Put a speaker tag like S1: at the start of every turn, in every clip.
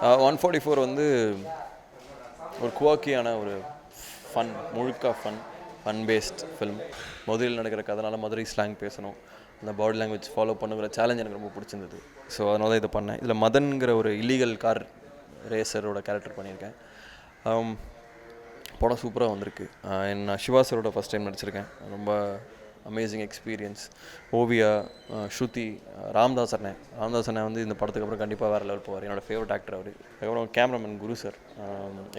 S1: 144 வந்து ஒரு குவாக்கியான ஒரு முழுக்க ஃபன் பேஸ்ட் ஃபிலிம். மதுரையில் நடக்கிற கதைனால மதுரை ஸ்லாங் பேசணும், அந்த பாடி லாங்குவேஜ் ஃபாலோ பண்ணுங்கிற சேலஞ்ச் எனக்கு ரொம்ப பிடிச்சிருந்தது. ஸோ அதனால தான் இதை பண்ணேன். இதில் மதன்கிற ஒரு இல்லீகல் கார் ரேசரோட கேரக்டர் பண்ணியிருக்கேன். படம் சூப்பராக வந்திருக்கு. நான் சிவா சரோட ஃபஸ்ட் டைம் நடிச்சிருக்கேன். ரொம்ப அமேசிங் எக்ஸ்பீரியன்ஸ். ஓவியா, ஸ்ருதி, ராம்தாஸ் அண்ணன் வந்து இந்த படத்துக்கு அப்புறம் கண்டிப்பாக வேறு லெவல் போவார். என்னோடய ஃபேவரட் ஆக்டர் அவர். அதுக்கப்புறம் கேமராமேன் குரு சார்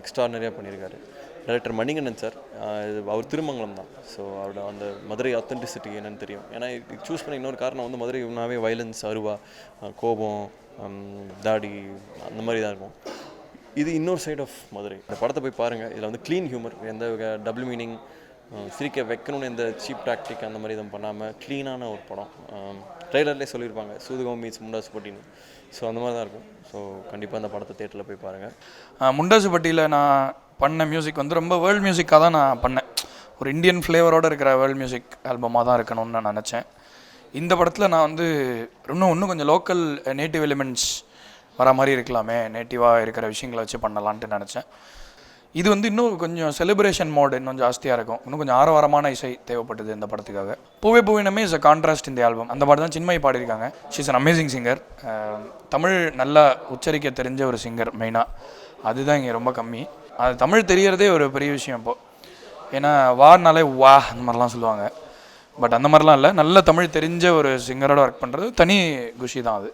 S1: எக்ஸ்ட்ரானரியாக பண்ணியிருக்காரு. டைரக்டர் மணிகண்டன் சார், அவர் திருமங்கலம் தான். ஸோ அவரோட அந்த மதுரை ஆத்தென்டிசிட்டி என்னென்னு தெரியும். ஏன்னா சூஸ் பண்ண இன்னொரு காரணம் வந்து மதுரை ஒன்றாவே வைலன்ஸ், அருவா, கோபம், தாடி அந்த மாதிரி தான் இருக்கும். இது இன்னொரு சைட் ஆஃப் மதுரை. இந்த படத்தை போய் பாருங்கள். இதில் வந்து க்ளீன் ஹியூமர், எந்த டபுள் மீனிங், சிரிக்க வைக்கணும்னு எந்த சீப் டாக்டிக் அந்த மாதிரி எதுவும் பண்ணாமல் க்ளீனான ஒரு படம். ட்ரெய்லர்லேயே சொல்லியிருப்பாங்க சூதுகம் மீன்ஸ் முண்டாசு பட்டின்னு. ஸோ அந்த மாதிரி தான் இருக்கும். ஸோ கண்டிப்பாக அந்த படத்தை தேட்டரில் போய் பாருங்கள்.
S2: முண்டாசு பட்டியில் நான் பண்ண மியூசிக் வந்து ரொம்ப வேர்ல்டு மியூசிக்காக தான் நான் பண்ணேன். ஒரு இந்தியன் ஃப்ளேவரோடு இருக்கிற வேர்ல்டு மியூசிக் ஆல்பமாக தான் இருக்கணும்னு நான் நினச்சேன். இந்த படத்தில் நான் வந்து இன்னும் கொஞ்சம் லோக்கல் நேட்டிவ் எலிமெண்ட்ஸ் வர மாதிரி இருக்கலாமே, நேட்டிவாக இருக்கிற விஷயங்களை வச்சு பண்ணலான்ட்டு நினச்சேன். இது வந்து இன்னும் கொஞ்சம் செலிப்ரேஷன் மோடு இன்னும் ஜாஸ்தியாக இருக்கும். இன்னும் கொஞ்சம் ஆரவாரமான இசை தேவைப்பட்டது இந்த படத்துக்காக. பூவே பூவினமே இஸ் அ கான்ட்ராஸ்ட் இந்த ஆல்பம். அந்த பாட்டு தான் சின்மயி பாடியிருக்காங்க. She is an amazing singer. Tamil நல்லா உச்சரிக்க தெரிஞ்ச ஒரு சிங்கர் மெயினாக. அதுதான் இங்கே ரொம்ப கம்மி. அது தமிழ் தெரியறதே ஒரு பெரிய விஷயம் இப்போது. ஏன்னா வானாலே வா அந்த மாதிரிலாம் சொல்லுவாங்க. பட் அந்த மாதிரிலாம் இல்லை, நல்ல தமிழ் தெரிஞ்ச ஒரு சிங்கரோட ஒர்க் பண்ணுறது தனி குஷி தான் அது.